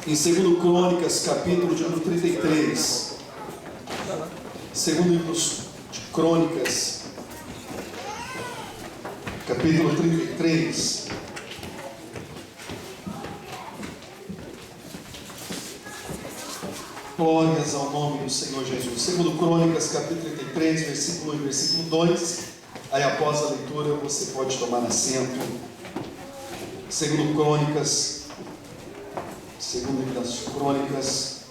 em 2 Crônicas, capítulo de número 33. Segundo livro de Crônicas, capítulo 33. Glórias ao nome do Senhor Jesus. Segundo Crônicas, capítulo 33, versículo 1 e versículo 2. Aí após a leitura você pode tomar assento. Segundo Crônicas, segundo livro das Crônicas,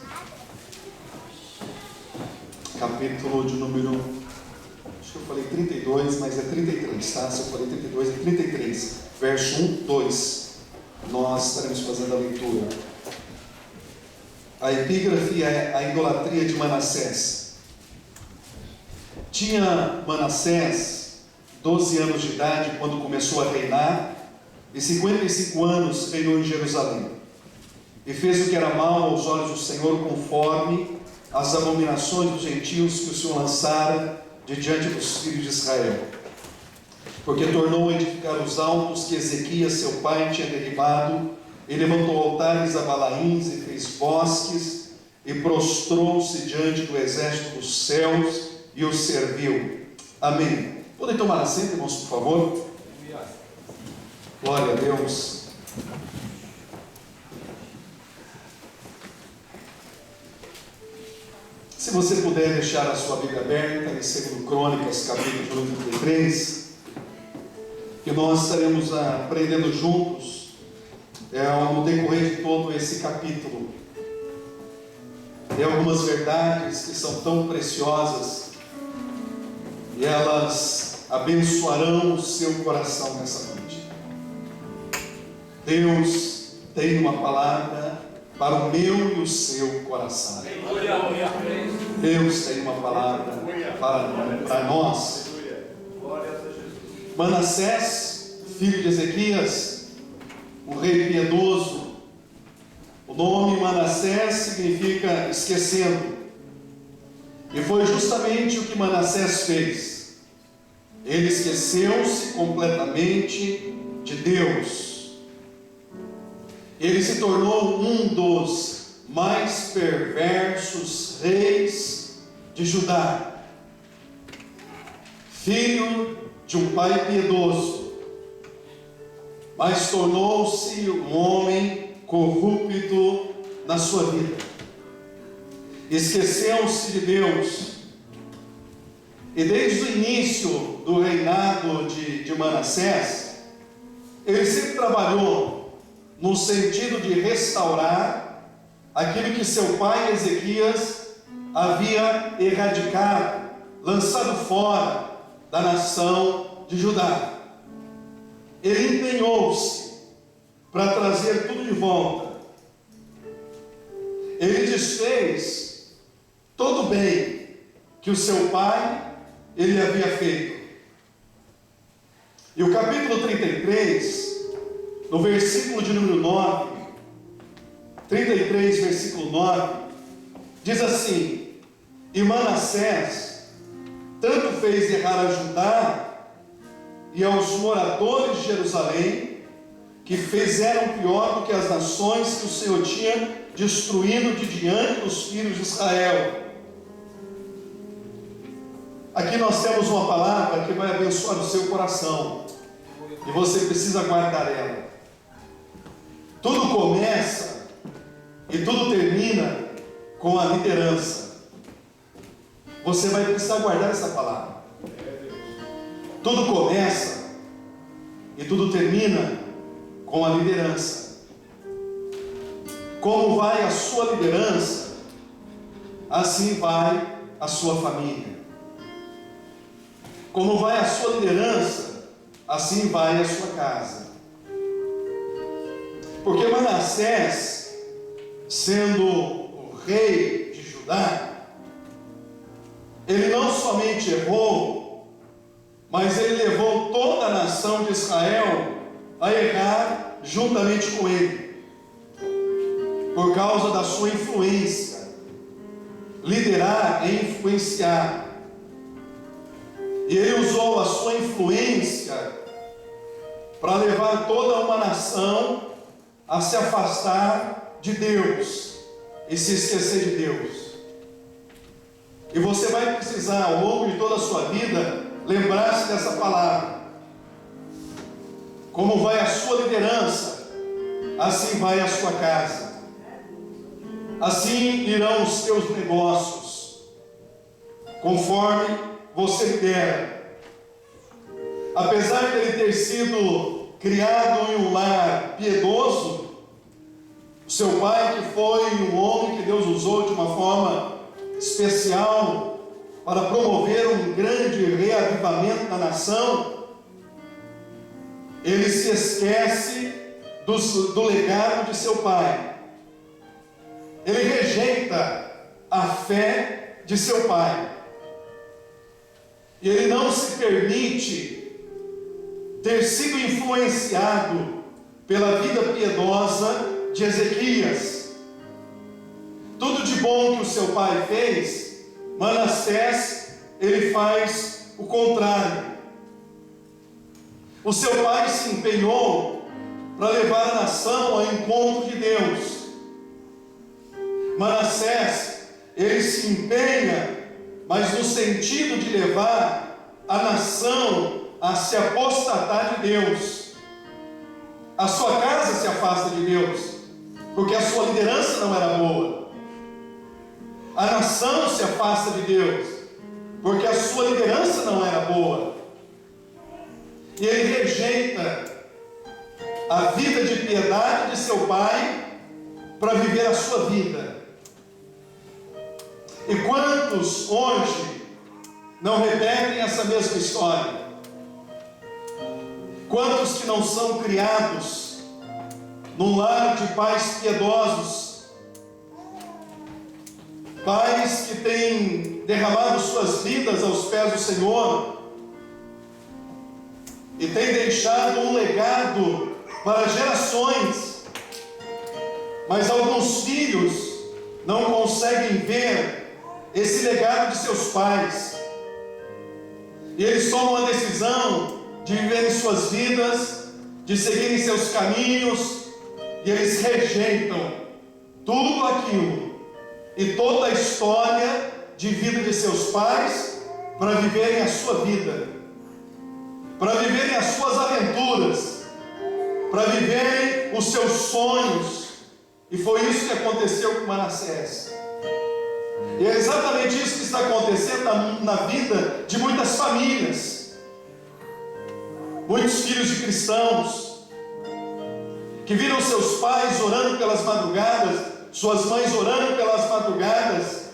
capítulo de número, acho que eu falei 32, mas é 33, tá? Se eu falei 32, é 33, verso 1, 2. Nós estaremos fazendo a leitura. A epígrafe é a idolatria de Manassés. Tinha Manassés 12 anos de idade quando começou a reinar, e 55 anos reinou em Jerusalém. E fez o que era mal aos olhos do Senhor, conforme as abominações dos gentios que o Senhor lançara de diante dos filhos de Israel. Porque tornou a edificar os altos que Ezequias, seu pai, tinha derribado, e levantou altares a Balaíns, e fez bosques, e prostrou-se diante do exército dos céus, e os serviu. Amém. Podem tomar assento, irmãos, por favor? Glória a Deus. Se você puder deixar a sua Bíblia aberta em 2 Crônicas, capítulo 33, que nós estaremos aprendendo juntos no decorrer de todo esse capítulo. Tem algumas verdades que são tão preciosas e elas abençoarão o seu coração nessa noite. Deus tem uma palavra para o meu e o seu coração. Deus tem uma palavra para nós. Manassés, filho de Ezequias, o rei piedoso. O nome Manassés significa esquecendo. E foi justamente o que Manassés fez. Ele esqueceu-se completamente de Deus. Ele se tornou um dos mais perversos reis de Judá. Filho de um pai piedoso, mas tornou-se um homem corrupto na sua vida. Esqueceu-se de Deus. E desde o início do reinado de Manassés, ele sempre trabalhou no sentido de restaurar aquilo que seu pai Ezequias havia erradicado, lançado fora da nação de Judá. Ele empenhou-se para trazer tudo de volta. Ele desfez todo o bem que o seu pai ele havia feito. E o capítulo 33, no versículo de número 9, 33, versículo 9, diz assim: E Manassés tanto fez errar a Judá e aos moradores de Jerusalém, que fizeram pior do que as nações que o Senhor tinha destruído de diante dos filhos de Israel. Aqui nós temos uma palavra que vai abençoar o seu coração, e você precisa guardar ela. Tudo começa e tudo termina com a liderança. Você vai precisar guardar essa palavra. Tudo começa e tudo termina com a liderança. Como vai a sua liderança, assim vai a sua família. Como vai a sua liderança, assim vai a sua casa. Porque Manassés, sendo o rei de Judá, ele não somente errou, mas ele levou toda a nação de Israel a errar juntamente com ele, por causa da sua influência, liderar e influenciar. E ele usou a sua influência para levar toda uma nação a se afastar de Deus e se esquecer de Deus. E você vai precisar, ao longo de toda a sua vida, lembrar-se dessa palavra. Como vai a sua liderança, assim vai a sua casa. Assim irão os teus negócios, conforme você lidera. Apesar de ele ter sido criado em um lar piedoso, seu pai, que foi um homem que Deus usou de uma forma especial para promover um grande reavivamento na nação, ele se esquece do legado de seu pai. Ele rejeita a fé de seu pai. E ele não se permite ter sido influenciado pela vida piedosa de Ezequias. Tudo de bom que o seu pai fez, Manassés, ele faz o contrário. O seu pai se empenhou para levar a nação ao encontro de Deus. Manassés, ele se empenha, mas no sentido de levar a nação a se apostatar de Deus. A sua casa se afasta de Deus, porque a sua liderança não era boa. A nação se afasta de Deus, porque a sua liderança não era boa. E ele rejeita a vida de piedade de seu pai para viver a sua vida. E quantos hoje não repetem essa mesma história? Quantos que não são criados num lar de pais piedosos, pais que têm derramado suas vidas aos pés do Senhor e têm deixado um legado para gerações, mas alguns filhos não conseguem ver esse legado de seus pais, e eles tomam a decisão de viverem suas vidas, de seguirem seus caminhos, e eles rejeitam tudo aquilo e toda a história de vida de seus pais para viverem a sua vida, para viverem as suas aventuras, para viverem os seus sonhos. E foi isso que aconteceu com Manassés. E é exatamente isso que está acontecendo na vida de muitas famílias. Muitos filhos de cristãos que viram seus pais orando pelas madrugadas, suas mães orando pelas madrugadas,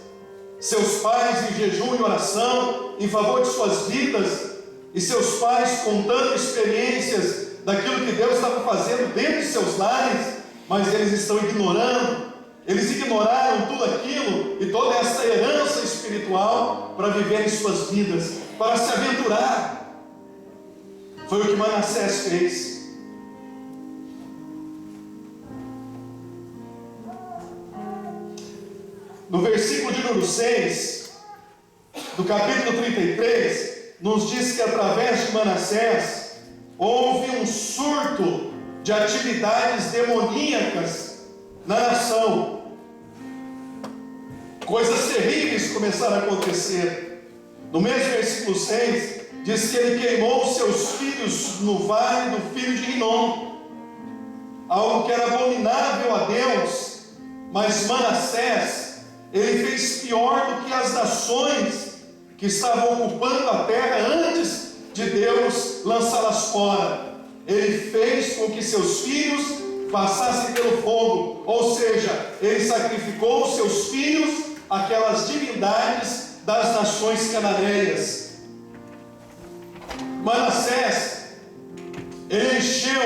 seus pais em jejum e oração em favor de suas vidas, e seus pais contando experiências daquilo que Deus estava fazendo dentro de seus lares, mas eles estão ignorando. Eles ignoraram tudo aquilo e toda essa herança espiritual para viverem suas vidas, para se aventurar. Foi o que Manassés fez. No versículo de número 6, do capítulo 33, nos diz que através de Manassés houve um surto de atividades demoníacas na nação. Coisas terríveis começaram a acontecer. No mesmo versículo 6, diz que ele queimou seus filhos no vale do filho de Rinom, algo que era abominável a Deus. Mas Manassés, ele fez pior do que as nações que estavam ocupando a terra antes de Deus lançá-las fora. Ele fez com que seus filhos passassem pelo fogo, ou seja, ele sacrificou os seus filhos àquelas divindades das nações cananeias. Manassés, ele encheu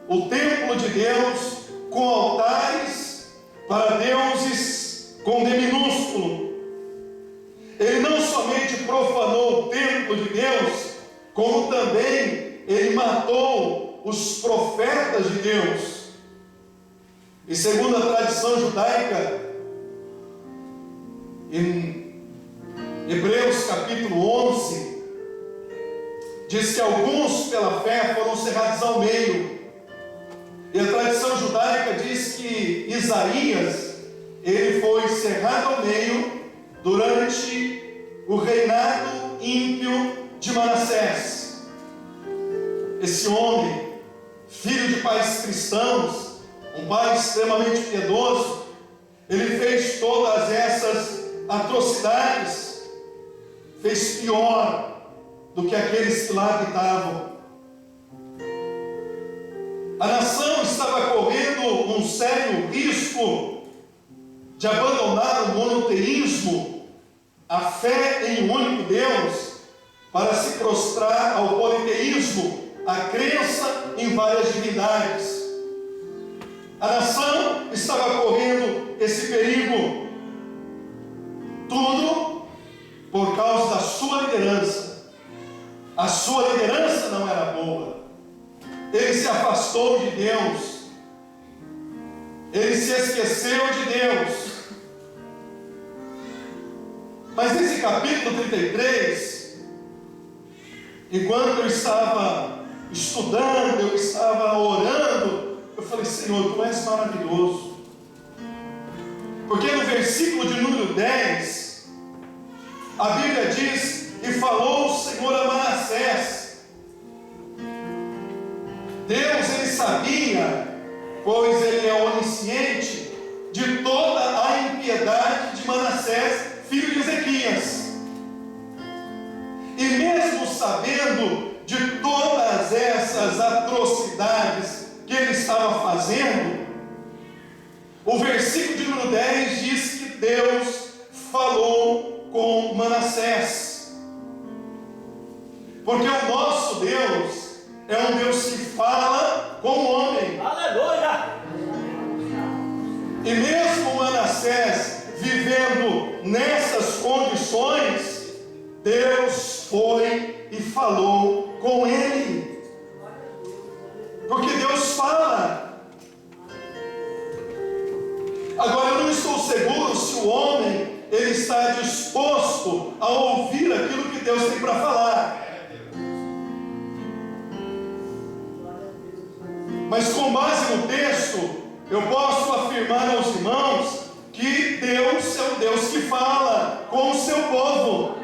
o templo de Deus com altares para deuses com D minúsculo. Ele não somente profanou o templo de Deus, como também ele matou os profetas de Deus. E segundo a tradição judaica, em Hebreus capítulo 11, diz que alguns pela fé foram cerrados ao meio. E a tradição judaica diz que Isaías, ele foi cerrado ao meio durante o reinado ímpio de Manassés. Esse homem, filho de pais cristãos, um pai extremamente piedoso, ele fez todas essas atrocidades, fez pior do que aqueles que lá habitavam. A nação estava correndo um sério risco de abandonar o monoteísmo, a fé em um único Deus, para se prostrar ao politeísmo, a crença em várias divindades. A nação estava correndo esse perigo, tudo por causa da sua liderança. A sua liderança não era boa. Ele se afastou de Deus. Ele se esqueceu de Deus. Mas nesse capítulo 33, enquanto eu estava estudando, eu estava orando, eu falei: Senhor, Tu és maravilhoso. Porque no versículo de número 10, a Bíblia diz: e falou o Senhor a Manassés. Deus, ele sabia, pois ele é onisciente, de toda a impiedade de Manassés, filho de Ezequias. E mesmo sabendo de todas essas atrocidades que ele estava fazendo, o versículo de número 10 diz que Deus falou com Manassés. Porque o nosso Deus é um Deus que fala com o homem. Aleluia! E mesmo Manassés vivendo nessas condições, Deus foi e falou com ele. Porque Deus fala. Agora eu não estou seguro se o homem ele está disposto a ouvir aquilo que Deus tem para falar. Mas com base no texto, eu posso afirmar aos irmãos que Deus é o Deus que fala com o seu povo.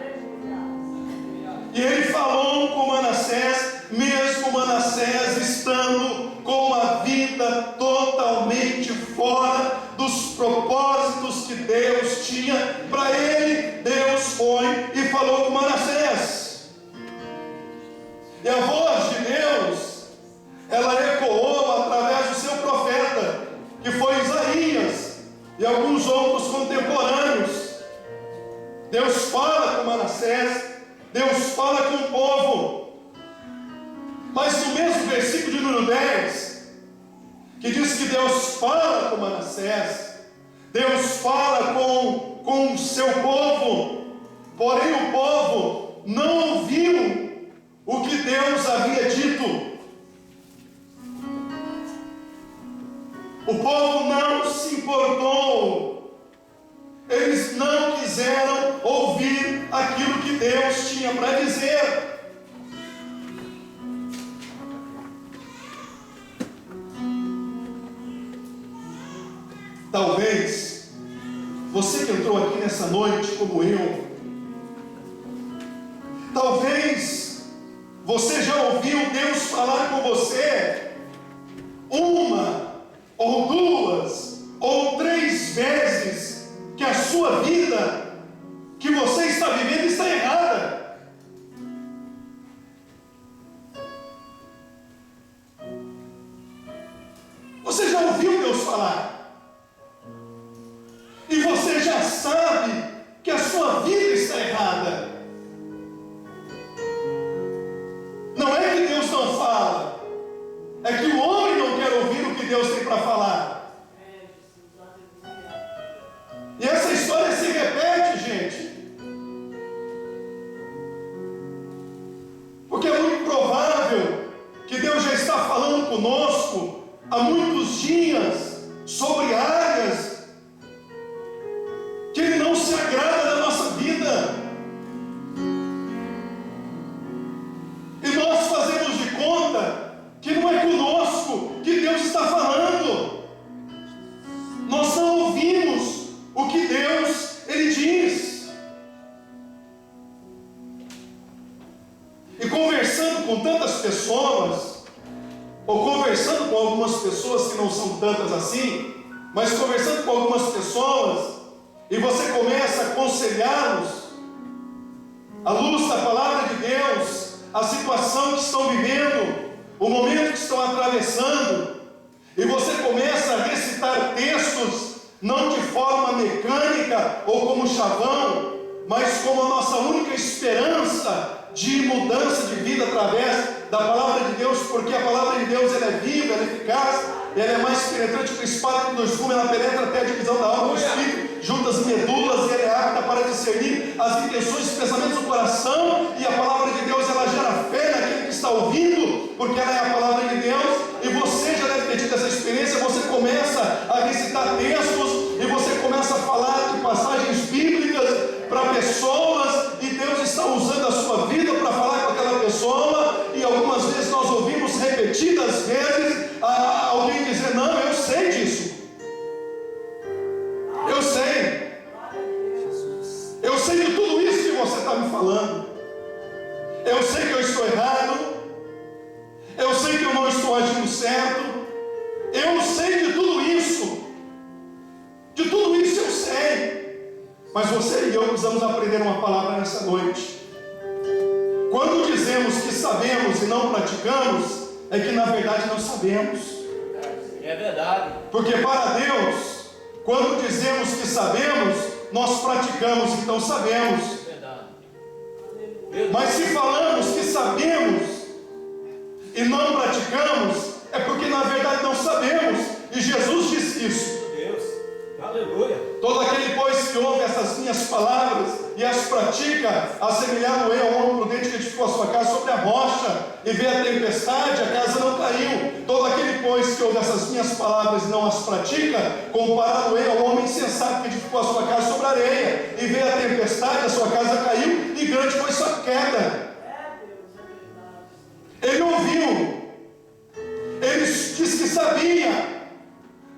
E ele falou com Manassés, mesmo Manassés estando com a vida totalmente fora dos propósitos que Deus tinha para ele. Deus foi e falou com Manassés. E a voz de Deus, ela ecoou através do seu profeta, que foi Isaías, e alguns outros contemporâneos. Deus fala com Manassés, Deus fala com o povo. Mas no mesmo versículo de número 10, que diz que Deus fala com Manassés, Deus fala com o seu povo, porém o povo não ouviu o que Deus havia dito. O povo não se importou, eles não quiseram ouvir aquilo que Deus tinha para dizer. Talvez você que entrou aqui nessa noite como eu, talvez você já ouviu Deus falar com você uma ou duas, ou 3 vezes, que a sua vida, que você está vivendo, está errada. Você já ouviu Deus falar, e você já sabe que a sua vida está errada. Não é que Deus não fala, é que o homem não quer ouvir o que Deus tem para falar. E essa história se repete, gente. Porque é muito provável que Deus já está falando conosco há muitos dias sobre áreas que Ele não que Deus, Ele diz. E conversando com tantas pessoas, ou conversando com algumas pessoas que não são tantas assim, mas conversando com algumas pessoas, e você começa a aconselhá-los, à luz da palavra de Deus, a situação que estão vivendo, o momento que estão atravessando, e você começa a recitar textos, não de forma mecânica ou como chavão, mas como a nossa única esperança de mudança de vida através da palavra de Deus, porque a palavra de Deus ela é viva, ela é eficaz, ela é mais penetrante que o espada de dois gumes, ela penetra até a divisão da alma e do espírito, juntas e medulas, e ela é apta para discernir as intenções e pensamentos do coração, e a palavra de Deus ela gera fé naquele que está ouvindo, porque ela é a palavra de Deus, e você já deve ter tido essa experiência. Você começa a recitar textos, e você começa a falar de passagens bíblicas para pessoas, e Deus está usando a sua vida para falar com aquela pessoa, e algumas vezes nós ouvimos repetidas vezes alguém dizer: não, eu sei disso, eu sei de tudo isso que você está me falando, eu sei que eu estou errado, eu sei que eu não estou agindo certo, eu sei de tudo isso eu sei. Mas você e eu precisamos aprender uma palavra nessa noite. Quando dizemos que sabemos e não praticamos, é que na verdade não sabemos. É verdade. Porque para Deus, quando dizemos que sabemos, nós praticamos, então sabemos. É verdade. Mas se falamos que sabemos e não praticamos, é porque na verdade não sabemos. E Jesus disse isso. Deus, aleluia. Todo aquele, pois, que ouve essas minhas palavras e as pratica, assemelhado é ao homem prudente que edificou a sua casa sobre a rocha, e vê a tempestade, a casa não caiu. Todo aquele, pois, que ouve essas minhas palavras e não as pratica, comparado é ao homem insensato que edificou a sua casa sobre a areia, e vê a tempestade, a sua casa caiu, e grande foi sua queda. Ele ouviu, ele disse que sabia,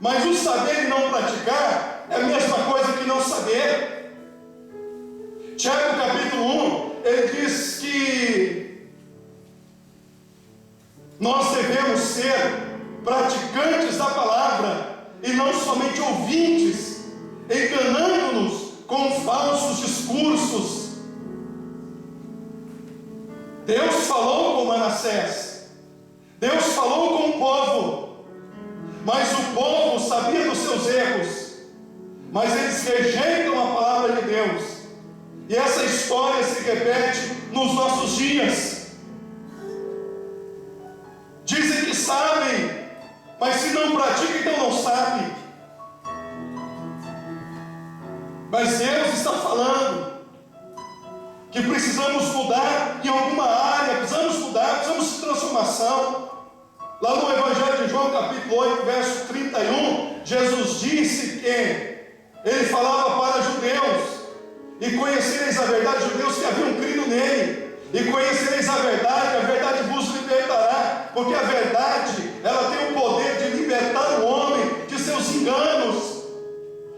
mas o saber e não praticar é a mesma coisa que não saber. Tiago capítulo 1, ele diz que nós devemos ser praticantes da palavra e não somente ouvintes, enganando-nos com falsos discursos. Deus falou com Manassés, Deus falou com o povo, mas o povo sabia dos seus erros, mas eles rejeitam a palavra de Deus. E essa história se repete nos nossos dias. Dizem que sabem, mas se não praticam, então não sabem. Mas Deus está falando que precisamos mudar em alguma área, precisamos mudar, precisamos de transformação. Lá no Evangelho de João, capítulo 8, verso 31, Jesus disse que ele falava para judeus: e conhecereis a verdade, judeus que haviam crido nele, e conhecereis a verdade vos libertará, porque a verdade, ela tem o poder de libertar o homem de seus enganos,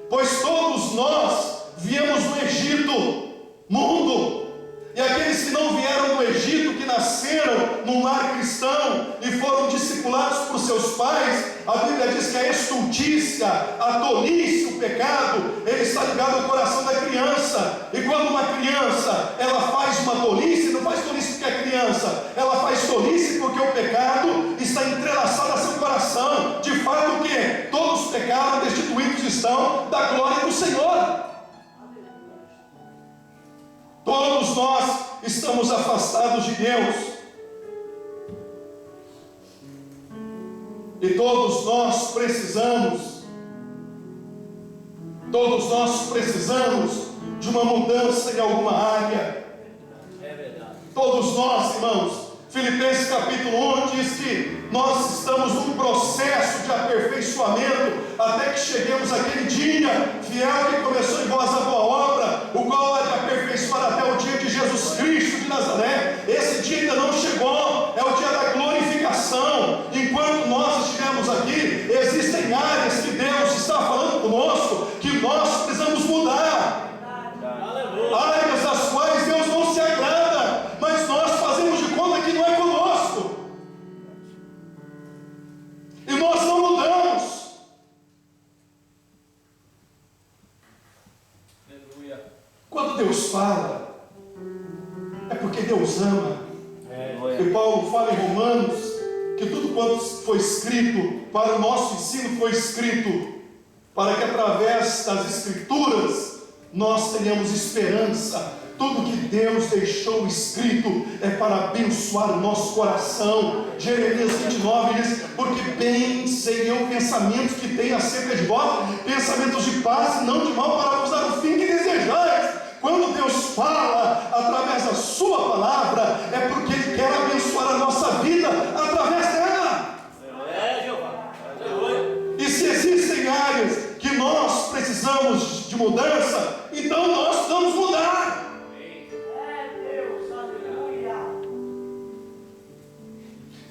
pois todos nós viemos do Egito, mundo, e aqueles que não vieram do Egito, que nasceram num lar cristão e foram discipulados por seus pais, a Bíblia diz que a estultícia, a tolice, o pecado, ele está ligado ao coração da criança. E quando uma criança, ela faz uma tolice, não faz tolice porque é criança, ela faz tolice porque o pecado está entrelaçado a seu coração. De fato, o que? Todos pecaram, destituídos estão da glória do Senhor. Todos nós estamos afastados de Deus, e todos nós precisamos de uma mudança em alguma área. É verdade. Todos nós, irmãos. Filipenses capítulo 1 diz que nós estamos num processo de aperfeiçoamento até que cheguemos àquele dia fiel que começou em vós a boa obra, o qual há de aperfeiçoar até o dia de Jesus Cristo de Nazaré. Esse dia ainda não chegou, é o dia da glorificação. Enquanto nós estivermos aqui, existem áreas que Deus está falando conosco, que nós precisamos mudar. Quando Deus fala, é porque Deus ama. E Paulo fala em Romanos que tudo quanto foi escrito para o nosso ensino foi escrito para que através das Escrituras nós tenhamos esperança. Tudo que Deus deixou escrito é para abençoar o nosso coração. Jeremias 29 diz: porque bem sei eu pensamentos que tenho acerca de vós, pensamentos de paz e não de mal, para vos dar o fim que desejais. Quando Deus fala através da sua palavra, é porque Ele quer abençoar a nossa vida através dela. E se existem áreas que nós precisamos de mudança, então nós vamos mudar.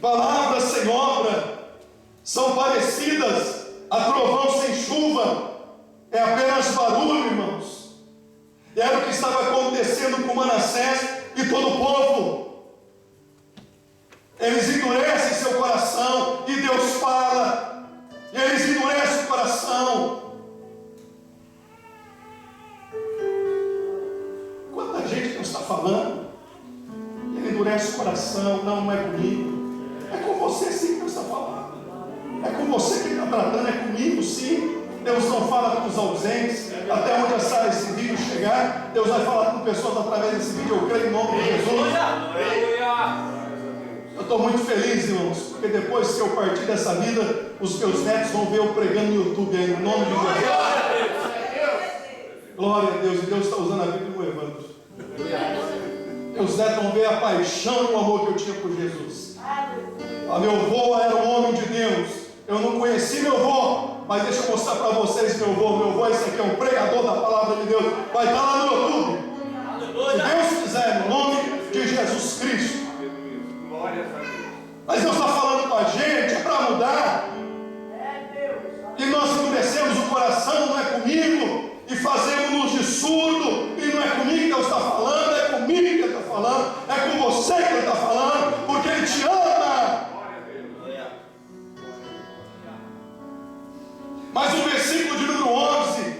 Palavras sem obra são parecidas a trovão sem chuva. É apenas barulho, irmãos. E era o que estava acontecendo com Manassés e todo o povo. Eles endurecem seu coração e Deus fala, e eles endurecem o coração. Quanta gente Deus está falando, e ele endurece o coração. Não é comigo. É com você sim que Deus está falando. É com você que Ele está tratando. É comigo sim. Deus não fala com os ausentes. Até onde esse vídeo chegar, Deus vai falar com pessoas através desse vídeo. Eu creio em nome de Jesus. Eu estou muito feliz, irmãos, porque depois que eu partir dessa vida, os meus netos vão ver eu pregando no YouTube aí, em nome de Jesus. Glória a Deus. E Deus está usando a Bíblia no Evangelho. Meus netos vão ver a paixão e o amor que eu tinha por Jesus. Meu avô era um homem de Deus. Eu não conheci meu avô, mas deixa eu mostrar para vocês meu avô. Meu avô, esse aqui é um pregador da palavra de Deus. Vai estar lá no YouTube. Se Deus quiser, no nome de Jesus Cristo. Mas Deus está falando com a gente, é para mudar. E nós endurecemos o coração, não é comigo, e fazemos-nos de surdo, e não é comigo que Deus está falando, é comigo que Ele está falando, é com você que Ele está falando, porque Ele te ama. Mas o versículo de número 11: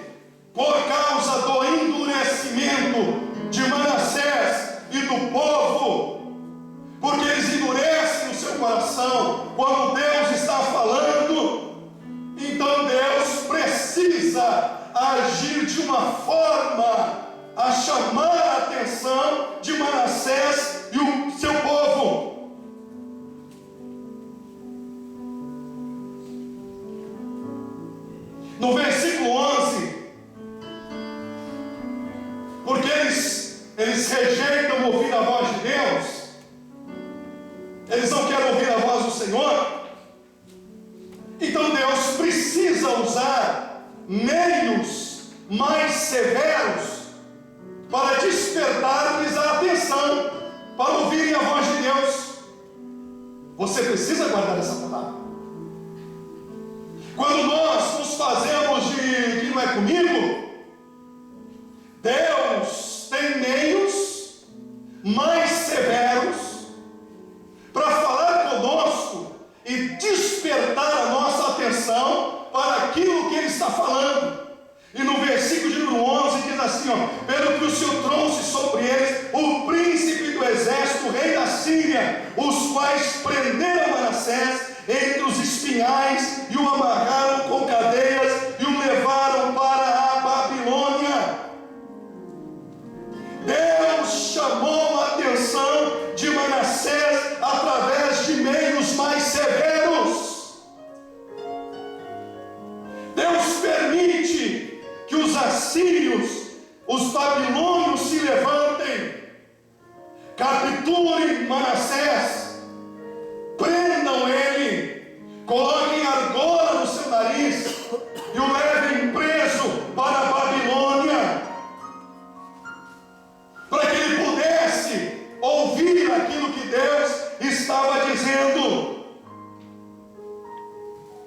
por causa do endurecimento de Manassés e do povo, porque eles endurecem o seu coração quando Deus está falando, então Deus precisa agir de uma forma a chamar a atenção de Manassés e o seu povo. No versículo 11, porque eles rejeitam ouvir a voz de Deus, eles não querem ouvir a voz do Senhor, então Deus precisa usar meios mais severos para despertar-lhes a atenção, para ouvirem a voz de Deus. Você precisa guardar essa palavra. Quando nós nos fazemos de que não é comigo, Deus tem meios mais severos para falar conosco e despertar a nossa atenção para aquilo que Ele está falando. E no versículo de número 11 diz assim, pelo que o Senhor trouxe sobre eles o príncipe do exército, o rei da Síria, os quais prenderam Manassés entre os espinhais e o amarraram com cadeias e o levaram para a Babilônia. Deus chamou a atenção de Manassés através de meios mais severos. Deus permite que os assírios, os babilônios se levantem, capturem Manassés, prendam ele, coloquem argola no seu nariz e o levem preso para a Babilônia, para que ele pudesse ouvir aquilo que Deus estava dizendo.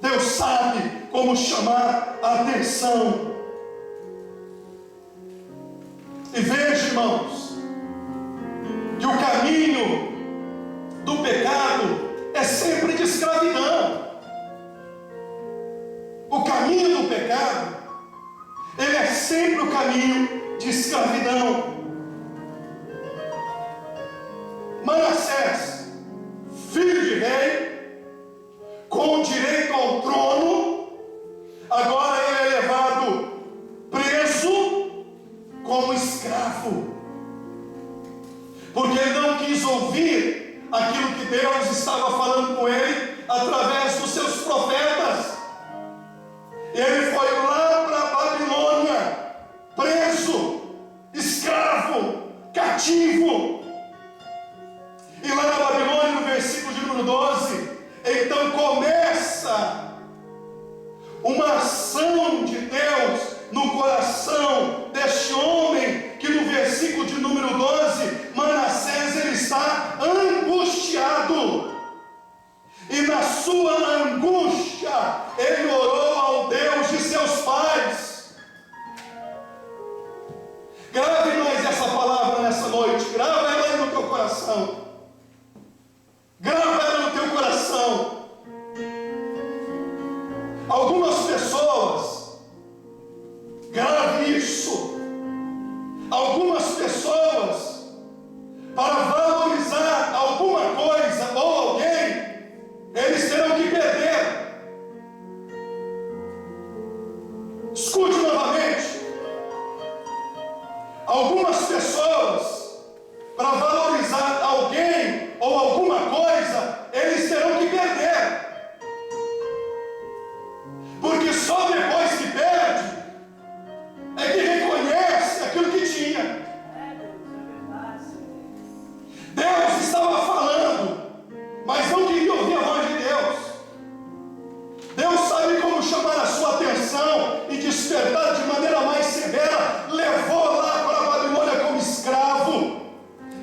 Deus sabe como chamar a atenção. E veja, irmãos, que o caminho do pecado é sempre de escravidão. O caminho do pecado, ele é sempre o caminho de escravidão. Manassés, filho de rei, com direito ao trono, agora ele é levado preso como escravo, porque ele não quis ouvir aquilo que Deus estava falando com ele através dos seus profetas. Ele foi lá para a Babilônia, preso, escravo, cativo. E lá na Babilônia, no versículo de número 12, então começa uma ação de Deus no coração deste homem, que no versículo de número 12, Manassés, ele está angustiado. E na sua angústia, ele orou ao Deus de seus pais. Grave mais essa palavra nessa noite, grava ela aí no teu coração. Grava ela no teu coração. Algumas pessoas, grave isso. Algumas pessoas, para valorizar alguma coisa ou alguém, eles terão que perder. Escute novamente. Algumas pessoas, para valorizar alguém ou alguma coisa, eles terão que perder. Porque só depois que perde é que reconhece aquilo que tinha. Deus estava falando, mas não queria ouvir a voz de Deus. Deus sabe como chamar a sua atenção e despertar de maneira mais severa. Levou lá para a Babilônia como escravo.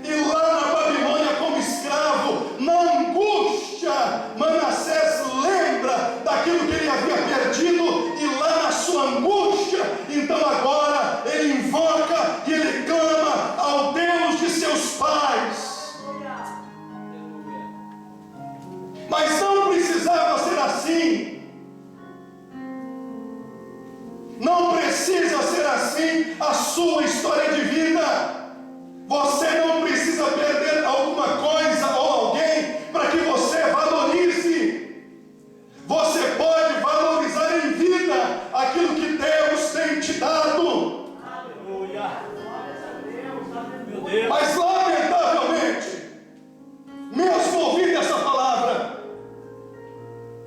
E lá na Babilônia como escravo, na angústia, Manassés lembra daquilo que ele havia perdido. E lá na sua angústia, então agora ele invoca e ele clama ao Deus de seus pais. Mas não precisava ser assim. Não precisa ser assim a sua história de vida. Você não precisa perder alguma coisa ou alguém para que você valorize. Você pode valorizar em vida aquilo que Deus tem te dado. Aleluia. Meu Deus. Mas lamentavelmente, mesmo ouvindo essa palavra,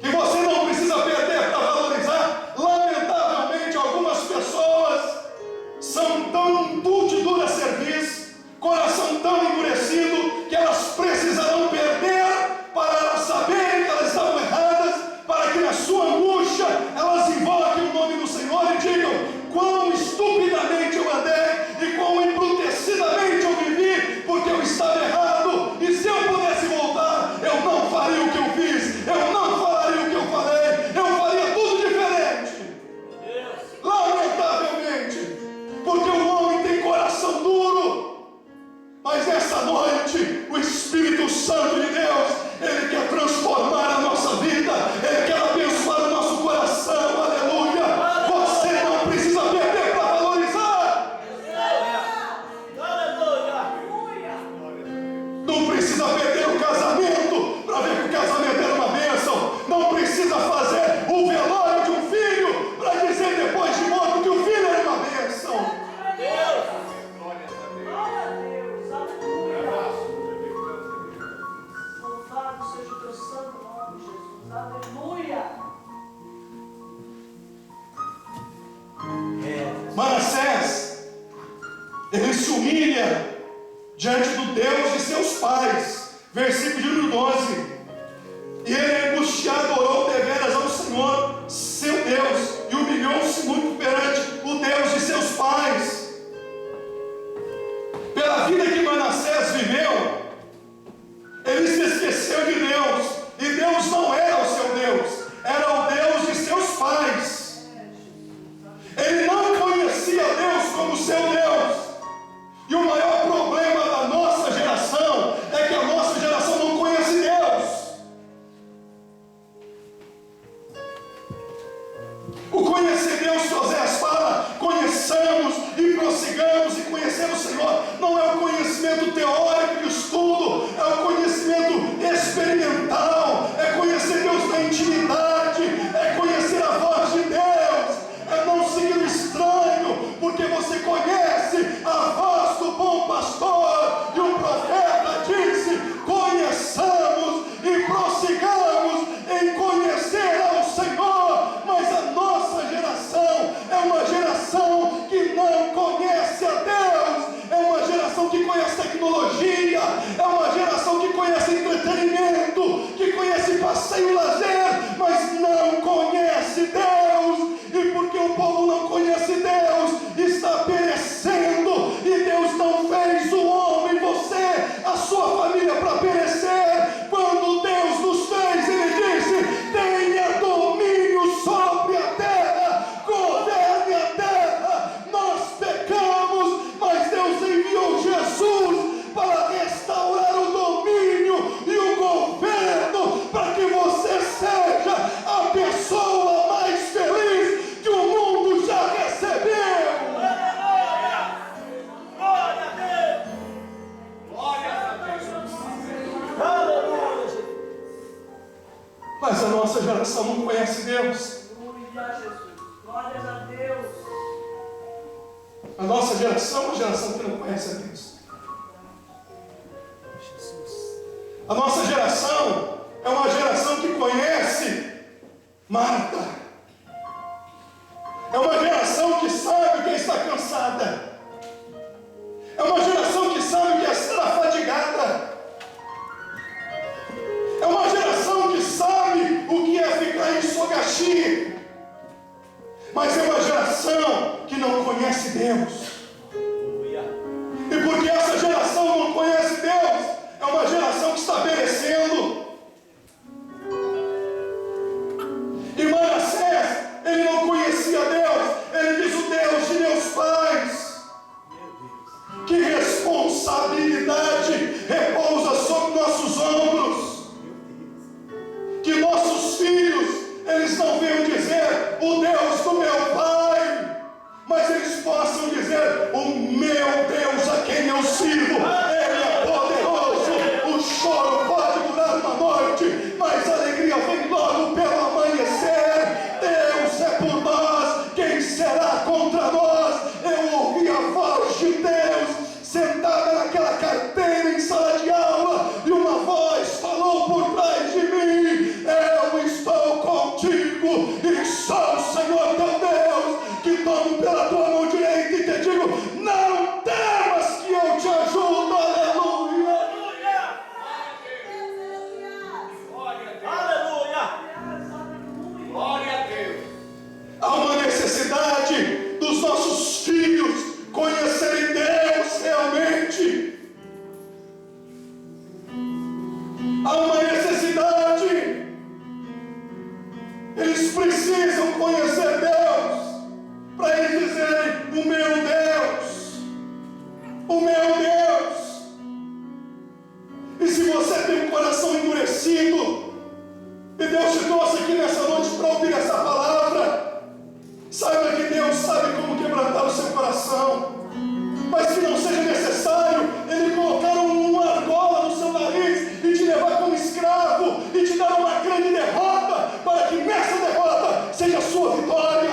que você não precisa perder para valorizar, lamentavelmente algumas pessoas são tão de dura serviço, coração tão endurecido, que elas precisarão perder para elas saberem que elas estavam erradas, para que na sua angústia elas invoquem o nome do Senhor e digam: quão estupidamente eu andei e quão embrutecidamente eu vivi, porque eu estava errado, e se eu pudesse voltar, eu não faria o que eu fiz, eu não falaria o que eu falei, eu faria tudo diferente. Lamentavelmente, porque o homem tem coração duro. Mas nessa noite, o Espírito Santo de Deus, ele quer transformar a nossa vida, ele quer abençoar o nosso coração. Aleluia. Você não precisa perder para valorizar. Não precisa perder o casamento para ver que o casamento era uma bênção. Não precisa fazer o velório de um filho para dizer depois de morto que o filho era uma bênção. Manassés, ele se humilha diante do Deus de seus pais. Versículo de número 12. E ele, angustiado, orou deveras ao Senhor, seu Deus, e humilhou-se muito perante o Deus de seus pais. Pela vida que Manassés viveu, ele se esqueceu de Deus, e Deus não era o seu Deus, era o Deus de seus pais. Ele não conhecia Deus como seu Deus. E o maior problema da nossa geração é que a nossa geração não conhece Deus. O conhecer Deus que Oséias A nossa geração é uma geração que não conhece a Deus. A nossa geração é uma geração que conhece Marta. É uma geração que sabe que está cansada. É uma geração que sabe que está fadigada. É uma geração que sabe o que é ficar em Sogaxi. Mas é uma geração que não conhece Deus. E porque essa geração não conhece Deus, é uma geração que está perecendo. E Manassés, ele não conhecia Deus. Ele diz: o Deus de meus pais. Que responsabilidade repousa sobre nossos ombros. Que nossos filhos, eles não venham dizer o Deus do meu pai, mas eles possam dizer: o meu Deus a quem eu sirvo, Ele é poderoso. O choro pode durar uma noite, mas a alegria vem logo pelo amanhecer. Deus é por nós, quem será contra nós? Eu ouvi a voz de Deus sentada naquela carteira em sala de aula, e uma voz falou por trás de mim: eu estou contigo, e sou o Senhor teu Deus, que tomo pela tua mão direita e te digo: não temas, que eu te ajudo. Aleluia! Aleluia! Glória a Deus! Há uma necessidade dos nossos filhos conhecerem Deus realmente. Há uma necessidade. Eles precisam conhecer Deus, para eles dizerem: o meu Deus, o meu Deus. E se você tem um coração endurecido, e Deus te trouxe aqui nessa noite para ouvir essa palavra, saiba que Deus sabe como quebrantar o seu coração, mas que não seja necessário Ele colocar uma argola no seu nariz e te levar como escravo e te dar uma grande derrota, para que nessa derrota seja a sua vitória.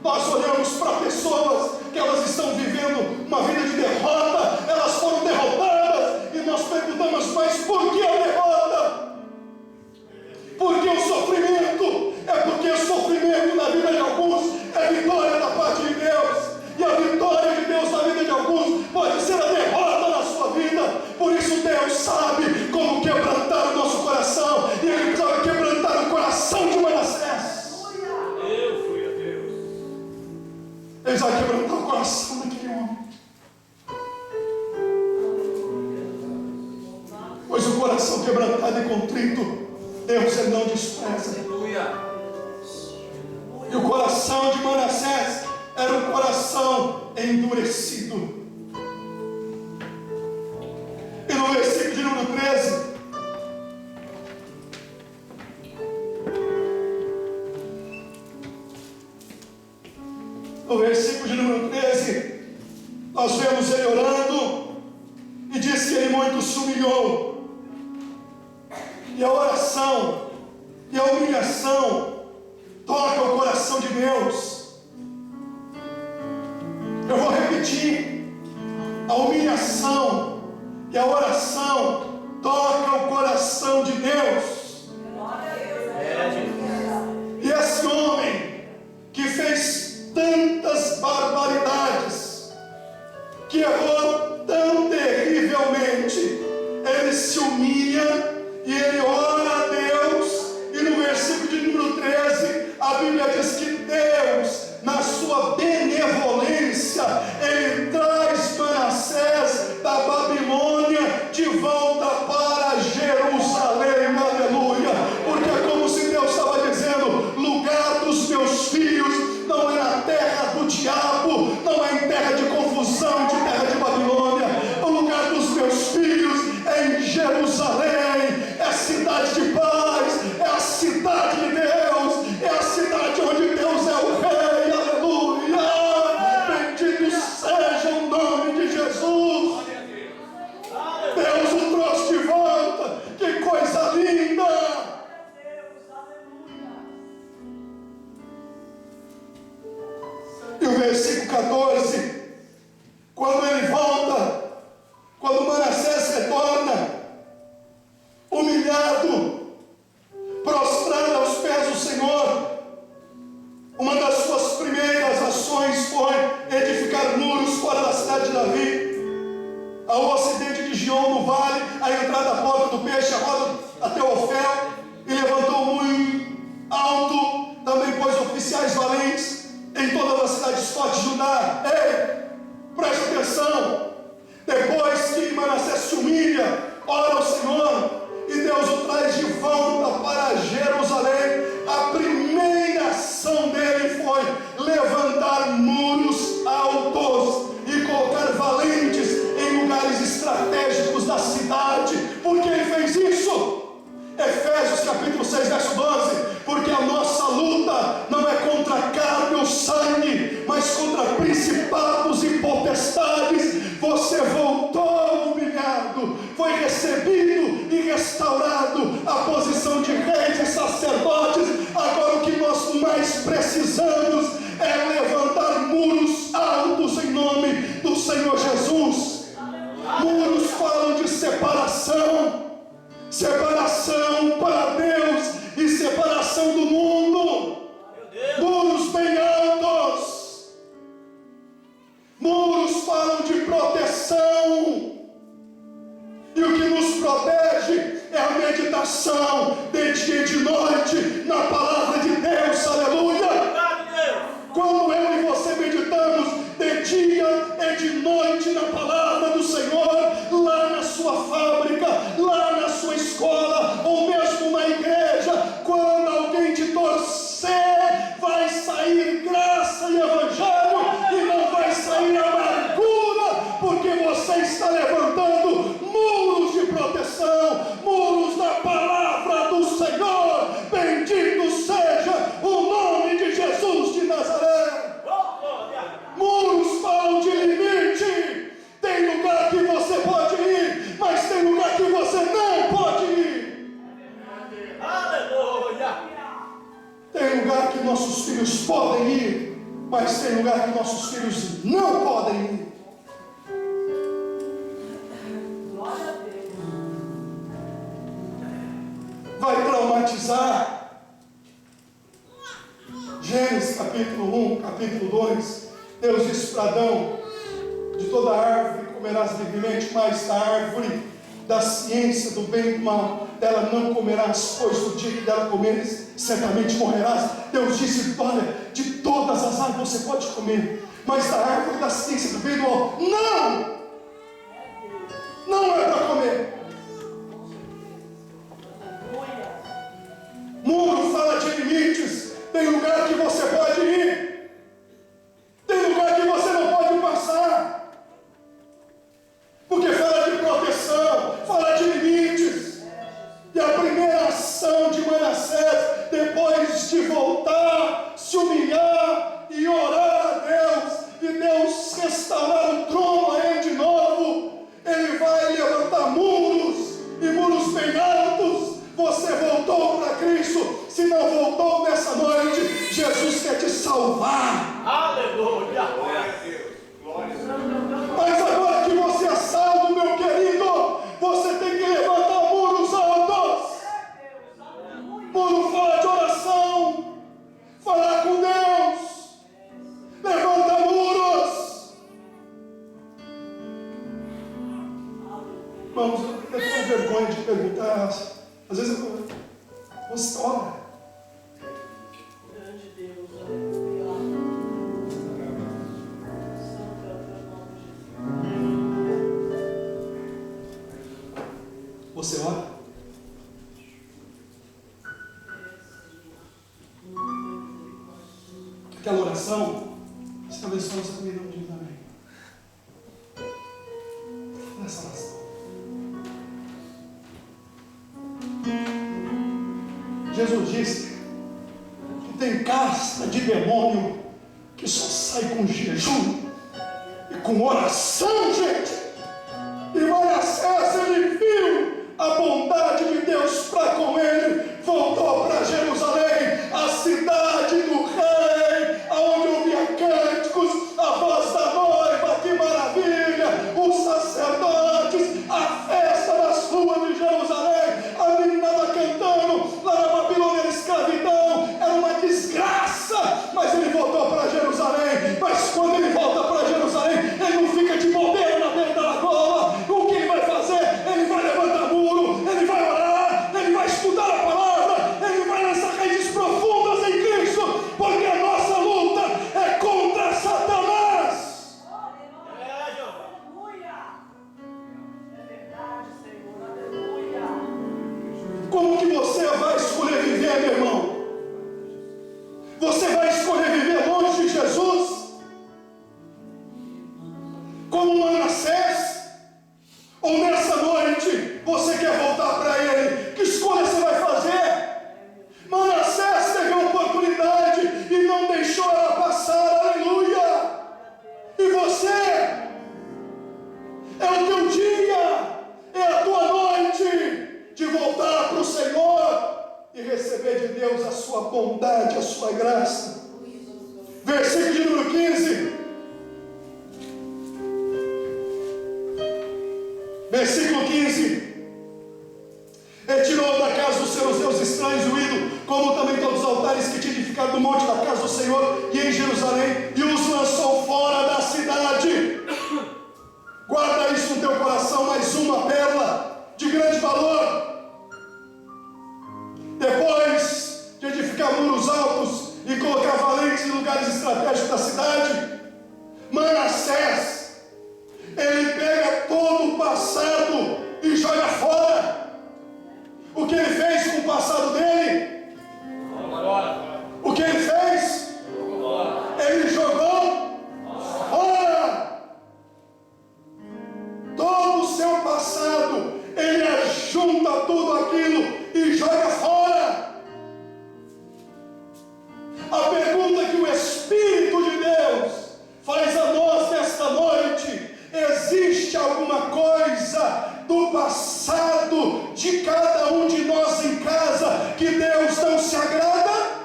Nós olhamos para pessoas que elas estão vivendo uma vida de derrota, elas foram derrotadas, e nós perguntamos: mas por que a derrota? Por que o sofrimento? É porque o sofrimento na vida de alguns é vitória da parte de Deus. E a vitória de Deus na vida de alguns pode ser a derrota na sua vida. Por isso Deus sabe como quebrantar o nosso coração. E Ele sabe quebrantar o coração de Manassés. Eu fui a Deus. Ele vai quebrantar o coração daquele homem. Pois o coração quebrantado e contrito, Deus Ele não despreza. Aleluia! E o coração de Manassés era um coração endurecido. E no versículo de número 13, nós vemos ele orando, e diz que ele muito se humilhou. E a oração e a humilhação toca o coração de Deus. Eu vou repetir: a humilhação e a oração toca o coração de Deus. E esse homem que fez tantas barbaridades, que errou tão terrivelmente, ele se humilha e ele ora a Deus. E no versículo de número 13, a Bíblia diz que Deus, na sua benevolência, Ele traz Manassés da Babilônia de volta para Jerusalém. Aleluia! Porque é como se Deus estava dizendo: lugar dos meus filhos não é na terra do diabo, não é em terra de confusão, de terra de Babilônia. O lugar dos meus filhos é em Jerusalém, é a cidade de paz, é a cidade de Deus, é a cidade onde Deus é o Rei. Aleluia! Bendito seja o nome de Jesus. Deus o trouxe de volta. Que coisa linda! E o versículo 14, quando ele volta, quando Manassés retorna, humilhado, prostrado aos pés do Senhor, uma das suas primeiras ações foi edificar muros fora da cidade de Davi, ao ocidente de Gion, no vale, a entrada da porta do peixe, a roda até Ofel, e levantou muito alto, também pôs oficiais valentes em todas as cidades fortes de Judá. Ei, preste atenção, depois que Manassés se humilha, ora ao Senhor, e Deus o traz de volta para Jerusalém, a primeira ação dele foi levantar muros altos e colocar valentes em lugares estratégicos da cidade. Por que ele fez isso? Efésios capítulo 6, verso 12, porque a nossa luta não é contra a carne ou sangue, mas contra principados e potestades. Você voltou humilhado, foi recebido e restaurado à posição de reis e sacerdotes. Agora o que nós mais precisamos é levantar muros altos em nome do Senhor Jesus. Muros falam de separação, separação para Deus e separação do mundo. Muros bem altos. Muros falam de proteção, e o que nos protege é a meditação de dia e de noite na palavra de Deus. Aleluia! Quando eu e você meditamos de dia e de noite na palavra do Senhor, lá na sua fábrica, lá na sua escola, ou mesmo na igreja, quando alguém te torcer, vai sair graça e evangelho, e não vai sair amargura, porque você está levantando muros de proteção, muros da palavra do Senhor. Bendito seja o nome de Jesus de Nazaré. Muros falam de limite. Tem lugar que você pode ir, mas tem lugar que você não pode ir. Aleluia! Tem lugar que nossos filhos podem ir, mas tem lugar que nossos filhos não podem ir. Vai traumatizar. Gênesis capítulo 1, capítulo 2, Deus disse para Adão: de toda árvore comerás livremente, mas da árvore da ciência do bem e do mal, dela não comerás, pois no dia que dela comeres, certamente morrerás. Deus disse: olha, de todas as árvores você pode comer, mas da árvore da ciência do bem e do mal, não é para comer. Muro fala de limites. Tem lugar que você pode ir, tem lugar que você não pode passar, porque fala de proteção, fala de limites. E a primeira ação de Manassés, depois de voltar, se humilhar e orar a Deus, e Deus restaurar o trono a ele de novo, ele vai levantar muros, e muros bem altos. Você voltou para Cristo. Se não voltou nessa noite, Jesus quer te salvar. Aleluia! Glória a Deus! Glória a Deus! Mas agora que você é salvo, meu querido, você tem que levantar muros altos. Muro fala de oração, falar com Deus, levanta muros. Vamos, eu tenho vergonha de perguntar. Às vezes você ora. Grande Deus, aleluia. Santo é o teu nome, Jesus. Você ora? Aquela oração, você abençoa essa comida um dia também. Nessa oração. Jesus disse que tem casta de demônio que só sai com jejum e com oração, gente. E Manassés, ele viu a bondade de Deus para com ele, voltou para Jerusalém, a cidade do rei, onde ouvia cânticos Versículo de número 15. Versículo 15. Ele tirou da casa dos seus deuses estranhos o ídolo, como também todos os altares que tinha edificado no monte da casa do Senhor e em Jerusalém, e os lançou fora da cidade. Guarda isso no teu coração, mais uma pérola de grande valor. Depois de edificar muros altos e colocar valentes em lugares estratégicos da cidade, Manassés, ele pega todo o passado e joga fora. O que ele fez com o passado dele? O que ele fez? Ele jogou fora. Todo o seu passado, ele ajunta tudo aquilo e joga fora. A pergunta que o Espírito de Deus faz a nós nesta noite: existe alguma coisa do passado de cada um de nós em casa que Deus não se agrada?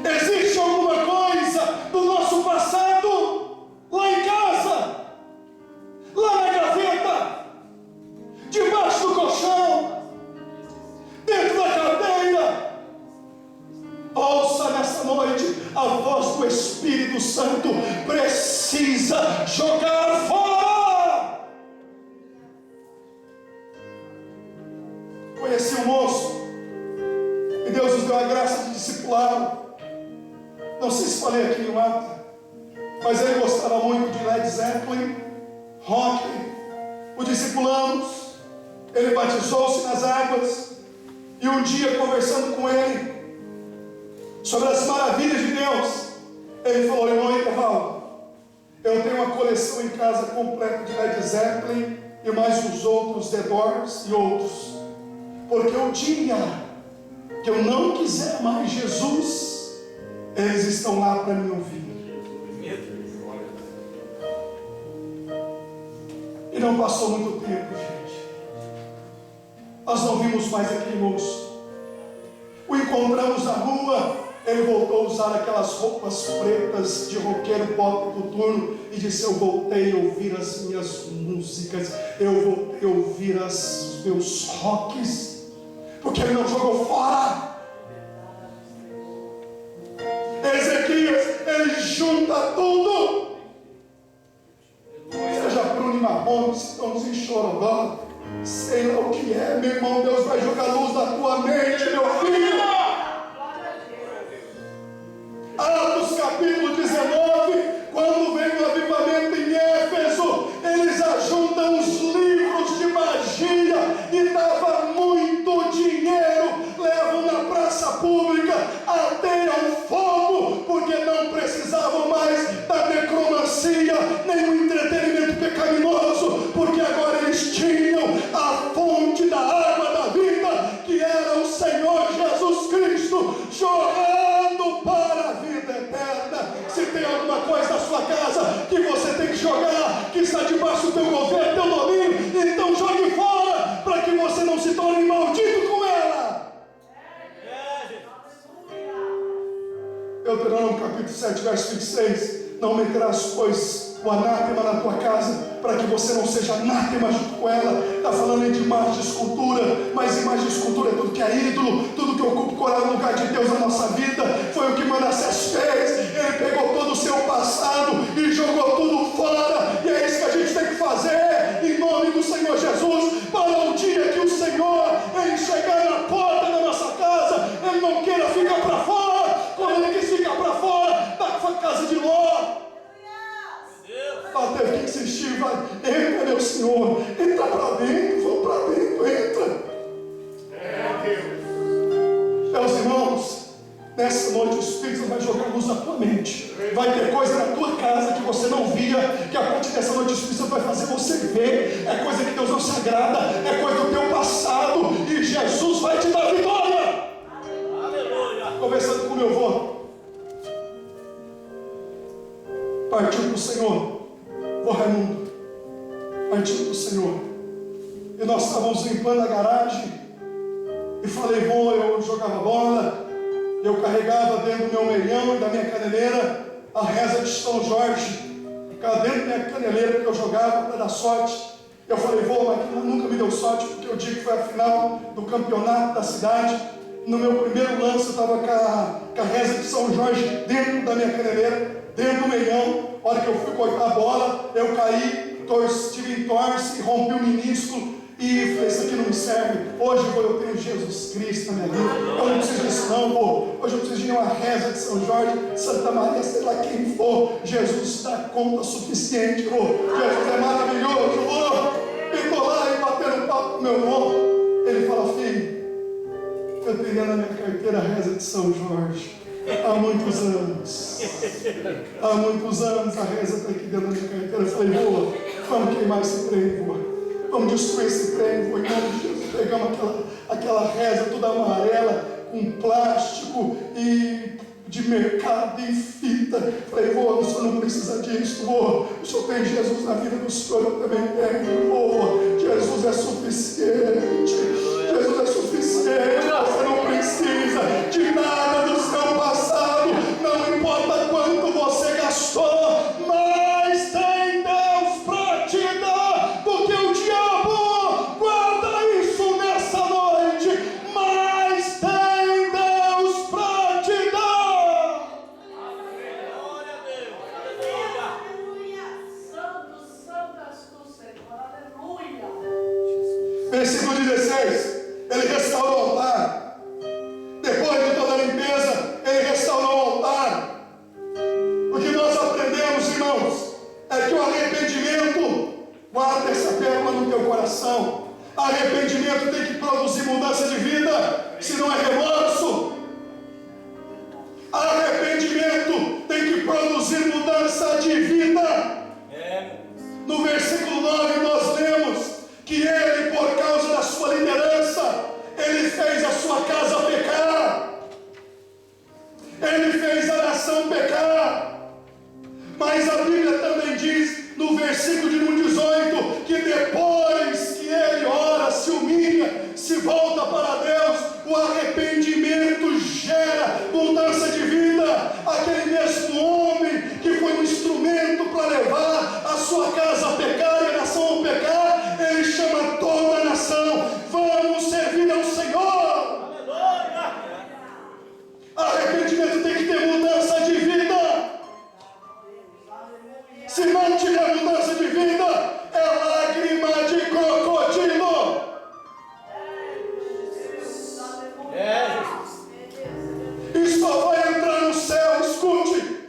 Existe alguma coisa do nosso passado lá em casa, lá na gaveta, debaixo do colchão, dentro da cadeira? Ouça nessa noite, a voz do Espírito Santo precisa jogar fora. Conheci um moço e Deus nos deu a graça de discipulá-lo. Não sei se falei aqui em Ata, mas ele gostava muito de Led Zeppelin, rock. O discipulamos, ele batizou-se nas águas, e um dia, conversando com ele sobre as maravilhas de Deus, ele falou: irmão Etevaldo, eu tenho uma coleção em casa completa de Led Zeppelin e mais os outros, The Doors e outros, porque o dia que eu não quiser mais Jesus, eles estão lá para me ouvir. E não passou muito tempo, gente, nós não vimos mais aquele moço. O encontramos na rua, ele voltou a usar aquelas roupas pretas de roqueiro pop do turno e disse: eu voltei a ouvir as minhas músicas, eu voltei a ouvir os meus rocks, porque ele não jogou fora. Ezequias, ele junta tudo, seja Bruno e Marrone, Citãozinho, Chorobó, sei lá o que é, meu irmão. Deus vai jogar luz na tua mente, meu filho. Atos capítulo 19, quando vem o avivamento em Éfeso, eles ajuntam os livros de magia e dava muito dinheiro, levam na praça pública, ateiam fogo, porque não precisavam mais da necromancia, nem do entretenimento pecaminoso, porque agora eles tinham a fonte da água da vida, que era o Senhor Jesus Cristo, jorrando para a vida eterna. Se tem alguma coisa na sua casa que você tem que jogar, que está debaixo do teu governo, teu domínio, então jogue fora, para que você não se torne maldito com ela. Deuteronômio capítulo 7, verso 26: não meterás, pois, o anátema na tua casa, para que você não seja anátema junto com ela. Está falando de imagem de escultura, mas imagem de escultura é tudo que é ídolo, tudo que ocupa o lugar de Deus na nossa vida. Foi o que Manassés fez. Ele pegou todo o seu passado e jogou tudo fora, e é isso que a gente tem que fazer, em nome do Senhor Jesus, para o dia que o Senhor, ele chegar na porta da nossa casa, ele não queira ficar para fora, como ele quis ficar para fora da casa de Ló. Teve que insistir, vai, entra, meu Senhor, entra para dentro, vamos para dentro, entra. Meus irmãos, nessa noite o Espírito vai jogar luz na tua mente. Vai ter coisa na tua casa que você não via, que a partir dessa noite o Espírito vai fazer você ver. É coisa que Deus não se agrada, é coisa do teu passado, e Jesus vai te dar vitória. Aleluia. Conversando com meu avô, partiu para o Senhor. Ô Raimundo, partiu para o Senhor, e nós estávamos limpando a garagem, e falei: vô, eu jogava bola, Eu carregava dentro do meu meião e da minha caneleira a reza de São Jorge. Ficava dentro da minha caneleira que eu jogava para dar sorte. Eu falei, vô, mas nunca me deu sorte, porque o dia que foi a final do campeonato da cidade, no meu primeiro lance eu estava com a reza de São Jorge dentro da minha caneleira, dentro do meião. A hora que eu fui cortar a bola, eu caí, tive entorse, rompi o menisco. E falei, isso aqui não me serve. Hoje eu tenho Jesus Cristo na minha vida. Eu não preciso disso não, pô. Hoje eu preciso de uma reza de São Jorge, Santa Maria, sei lá quem for. Jesus dá conta suficiente, pô. Jesus é maravilhoso, pô. E tô lá e batendo papo com meu irmão. Ele fala, filho, eu tenho na minha carteira a reza de São Jorge. Há muitos anos. Há muitos anos a reza está aqui dentro da minha carteira. Eu falei, vô, vamos queimar esse trem, vô. Vamos destruir esse trem, foi em nome de Jesus. Pegamos aquela reza toda amarela, com plástico e de mercado e fita. Falei, vô, o senhor não precisa disso, vô. O senhor tem Jesus na vida do senhor, eu também tenho, vô. Jesus é suficiente. Jesus é suficiente. Você não precisa de nada do seu passado. Não importa quanto você gastou, mas tem Deus para te dar. Porque o diabo guarda isso nessa noite, mas tem Deus para te dar. Glória a Deus. Aleluia. Santo, santo és tu, Senhor. Aleluia. Versículo 16. Ele restaurou o altar. Depois de toda a limpeza, ele restaurou o altar. O que nós aprendemos, irmãos, é que o arrependimento, guarda essa pérola no teu coração. Arrependimento tem que produzir mudança de vida, senão é remorso. Arrependimento tem que produzir mudança de vida. No versículo 9 nós lemos que ele, por causa da sua liderança, ele fez a sua casa pecar. Ele fez a nação pecar. Mas a Bíblia também diz, no versículo de número 18, que depois que ele ora, se humilha, se volta para Deus, o arrependimento gera mudança de vida. Aquele mesmo homem que foi um instrumento para levar a sua casa a pecar e a nação a pecar, ele chama toda a nação, vamos servir ao Senhor. Arrependimento tem que ter mudança de vida. Se não tiver mudança de vida, é lágrima de crocodilo. E só vai entrar no céu, escute,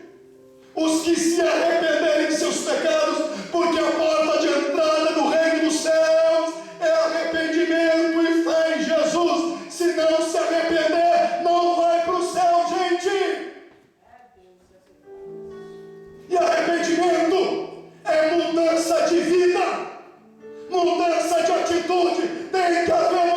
os que se arrependerem de seus pecados, porque a porta de entrada do reino dos céus é arrependimento e fé em Jesus. Se não se arrepender, não vai para o céu, gente. E arrependimento é mudança de vida, mudança de atitude. Tem que haver